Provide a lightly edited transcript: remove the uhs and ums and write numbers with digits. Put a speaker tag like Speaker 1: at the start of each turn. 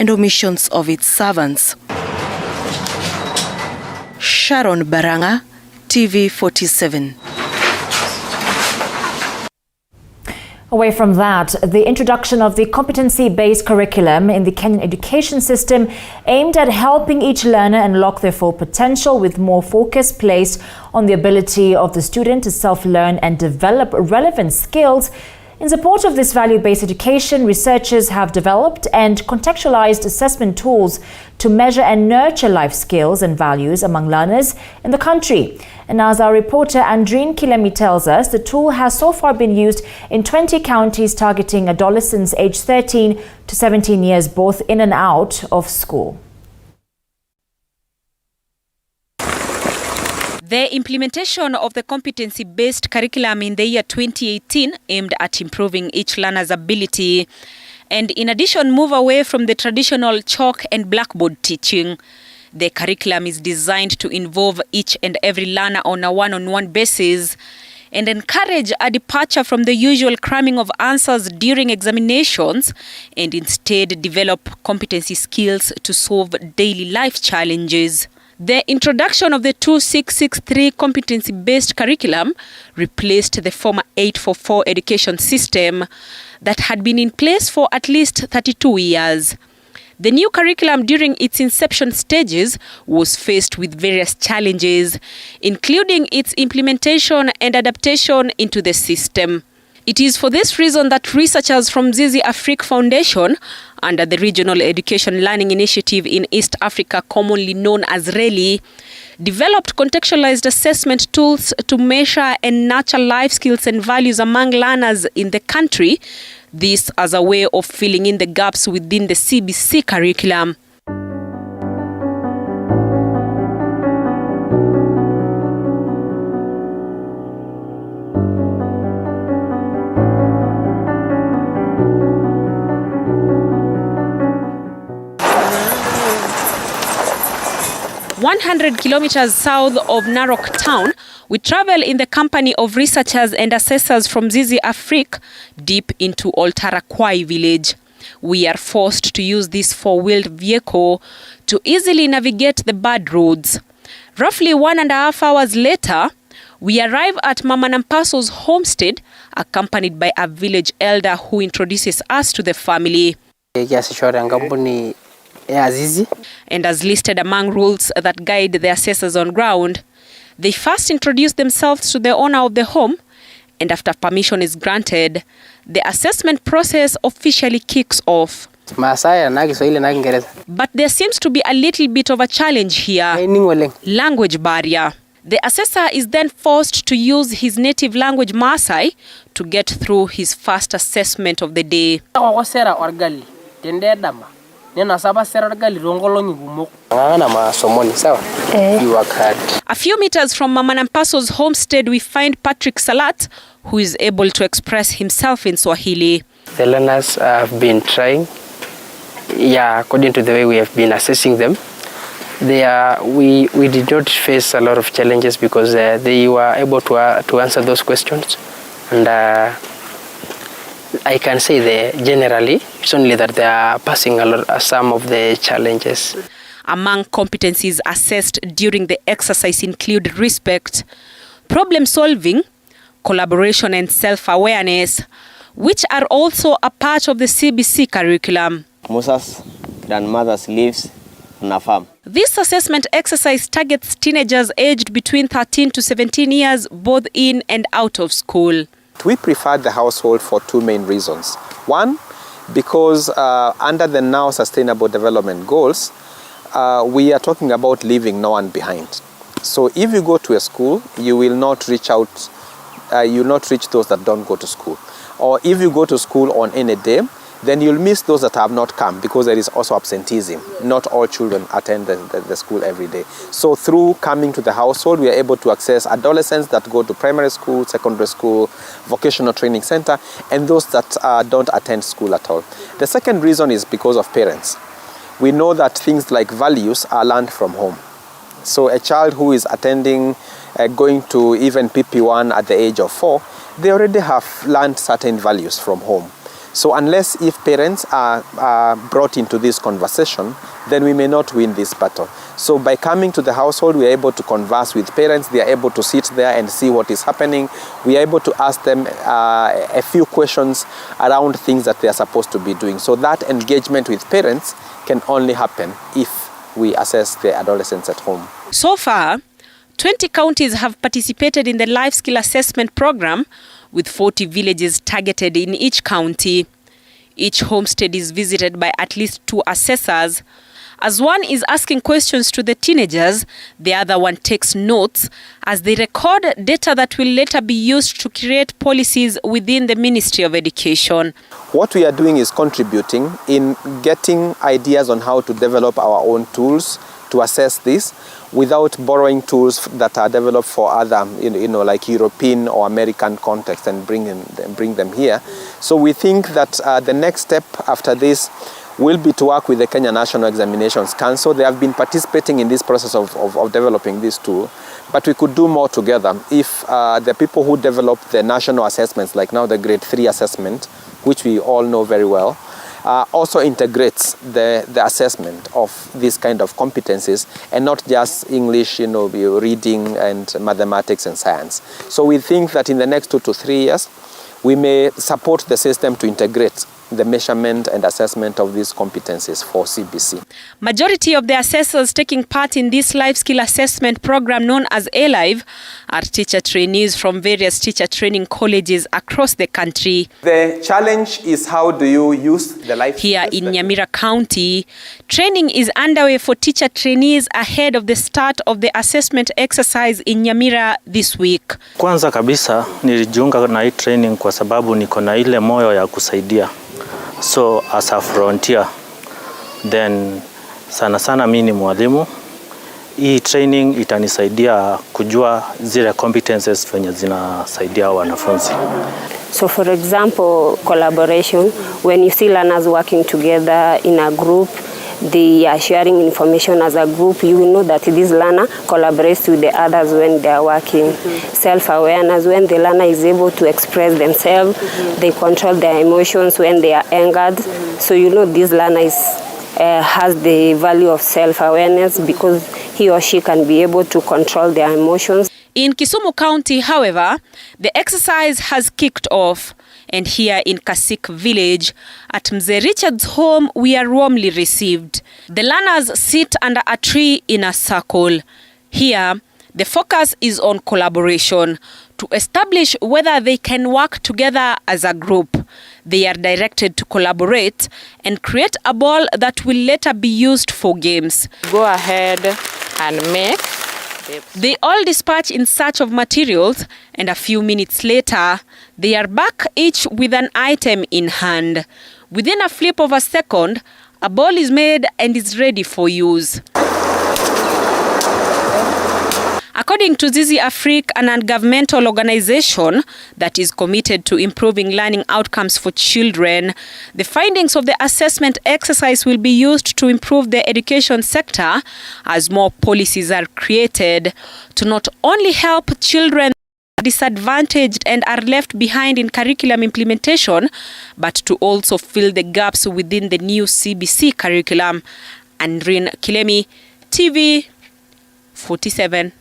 Speaker 1: and omissions of its servants. Sharon Baranga, TV 47.
Speaker 2: Away from that, the introduction of the competency-based curriculum in the Kenyan education system aimed at helping each learner unlock their full potential, with more focus placed on the ability of the student to self-learn and develop relevant skills. In support of this value-based education, researchers have developed and contextualized assessment tools to measure and nurture life skills and values among learners in the country. And as our reporter Andreen Kilemi tells us, the tool has so far been used in 20 counties, targeting adolescents aged 13 to 17 years, both in and out of school.
Speaker 3: The implementation of the competency-based curriculum in the year 2018 aimed at improving each learner's ability and, in addition, move away from the traditional chalk and blackboard teaching. The curriculum is designed to involve each and every learner on a one-on-one basis and encourage a departure from the usual cramming of answers during examinations, and instead develop competency skills to solve daily life challenges. The introduction of the 2663 competency-based curriculum replaced the former 844 education system that had been in place for at least 32 years. The new curriculum, during its inception stages, was faced with various challenges, including its implementation and adaptation into the system. It is for this reason that researchers from Zizi Afrique Foundation, under the Regional Education Learning Initiative in East Africa, commonly known as RELI, developed contextualized assessment tools to measure and nurture life skills and values among learners in the country. This as a way of filling in the gaps within the CBC curriculum. "100 kilometers south of Narok town, we travel in the company of researchers and assessors from Zizi Afrique deep into Oltarakwai village. We are forced to use this four-wheeled vehicle to easily navigate the bad roads. Roughly 1.5 hours later, we arrive at Mama Nampaso's homestead, accompanied by a village elder who introduces us to the family. And as listed among rules that guide the assessors on ground, they first introduce themselves to the owner of the home, and after permission is granted, the assessment process officially kicks off. But there seems to be a little bit of a challenge here: language barrier. The assessor is then forced to use his native language Maasai to get through his first assessment of the day. A few meters from Mama Nampaso's homestead, we find Patrick Salat, who is able to express himself in Swahili.
Speaker 4: The learners have been trying, according to the way we have been assessing them. We did not face a lot of challenges because they were able to answer those questions, and I can say generally, it's only that they are passing some of the challenges.
Speaker 3: Among competencies assessed during the exercise include respect, problem solving, collaboration and self-awareness, which are also a part of the CBC curriculum.
Speaker 5: Musa's grandmother lives on a farm.
Speaker 3: This assessment exercise targets teenagers aged between 13 to 17 years, both in and out of school.
Speaker 6: We prefer the household for two main reasons. One, because under the now Sustainable Development Goals, we are talking about leaving no one behind. So if you go to a school, you will not reach out, you will not reach those that don't go to school. Or if you go to school on any day, then you'll miss those that have not come, because there is also absenteeism. Not all children attend the school every day. So through coming to the household, we are able to access adolescents that go to primary school, secondary school, vocational training center, and those that don't attend school at all. The second reason is because of parents. We know that things like values are learned from home. So a child who is attending, going to even PP1 at the age of 4, they already have learned certain values from home. So unless if parents are brought into this conversation, then we may not win this battle. So by coming to the household, we are able to converse with parents. They are able to sit there and see what is happening. We are able to ask them a few questions around things that they are supposed to be doing. So that engagement with parents can only happen if we assess the adolescents at home.
Speaker 3: So far, 20 counties have participated in the life skill assessment program, with 40 villages targeted in each county. Each homestead is visited by at least 2 assessors. As one is asking questions to the teenagers, the other one takes notes as they record data that will later be used to create policies within the Ministry of Education.
Speaker 6: What we are doing is contributing in getting ideas on how to develop our own tools to assess this without borrowing tools that are developed for other, like European or American context and bring them here. So we think that the next step after this will be to work with the Kenya National Examinations Council. They have been participating in this process of developing this tool, but we could do more together if the people who develop the national assessments, like now the grade 3 assessment, which we all know very well, also integrates the assessment of these kind of competencies and not just English, reading and mathematics and science. So we think that in the next 2 to 3 years, we may support the system to integrate the measurement and assessment of these competencies for CBC.
Speaker 3: Majority of the assessors taking part in this life skill assessment program known as A-Live are teacher trainees from various teacher training colleges across the country.
Speaker 6: The challenge is how do you use the life
Speaker 3: Here in Nyamira County, training is underway for teacher trainees ahead of the start of the assessment exercise in Nyamira this week.
Speaker 7: Kwanza kabisa nilijiunga na hii training kwa sababu niko na ile moyo ya kusaidia. So as a frontier, then sana mimi ni mwalimu. Hii training itanisaidia kujua zile competences venye zinasaidia wanafunzi.
Speaker 8: So for example, collaboration, when you see learners working together in a group, they are sharing information as a group, you will know that this learner collaborates with the others when they are working. Self-awareness, when the learner is able to express themselves, they control their emotions when they are angered. So you know this learner has the value of self-awareness because he or she can be able to control their emotions.
Speaker 3: In Kisumu County, however, the exercise has kicked off. And here in Kasik village, at Mzee Richard's home, we are warmly received. The learners sit under a tree in a circle. Here, the focus is on collaboration to establish whether they can work together as a group. They are directed to collaborate and create a ball that will later be used for games.
Speaker 9: Go ahead and make.
Speaker 3: They all dispatch in search of materials, and a few minutes later, they are back each with an item in hand. Within a flip of a second, a ball is made and is ready for use. According to Zizi Afrique, an non-governmental organization that is committed to improving learning outcomes for children, the findings of the assessment exercise will be used to improve the education sector as more policies are created to not only help children disadvantaged and are left behind in curriculum implementation, but to also fill the gaps within the new CBC curriculum. Andrin Kilemi, TV 47.